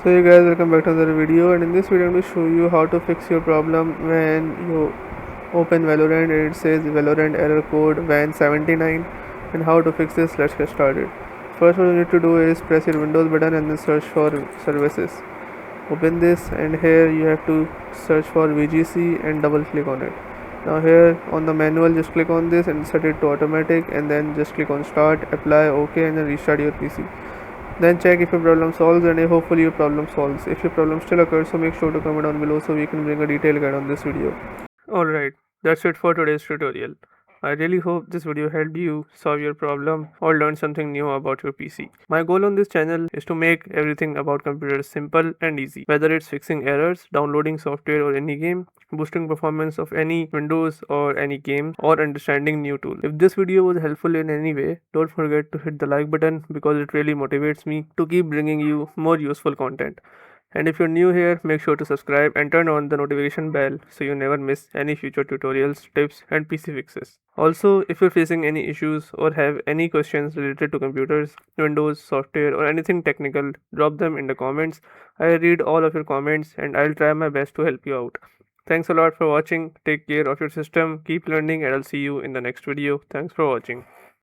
So hey guys, welcome back to another video, and in this video I'm going to show you how to fix your problem when you open Valorant and it says Valorant error code van79, and how to fix this. Let's get started. First, what you need to do is press your Windows button and then search for services. Open this, and here you have to search for VGC and double click on it. Now here on the manual, just click on this and set it to automatic, and then just click on start, apply, OK, and then restart your PC. Then check if your problem solves, and hopefully your problem solves. If your problem still occurs, so make sure to comment down below so we can bring a detailed guide on this video. Alright, that's it for today's tutorial. I really hope this video helped you solve your problem or learn something new about your PC. My goal on this channel is to make everything about computers simple and easy, whether it's fixing errors, downloading software or any game, boosting performance of any Windows or any game, or understanding new tool. If this video was helpful in any way, don't forget to hit the like button because it really motivates me to keep bringing you more useful content. And if you're new here, make sure to subscribe and turn on the notification bell so you never miss any future tutorials, tips, and PC fixes. Also, if you're facing any issues or have any questions related to computers, Windows, software, or anything technical, drop them in the comments. I read all of your comments and I'll try my best to help you out. Thanks a lot for watching. Take care of your system, keep learning, and I'll see you in the next video. Thanks for watching.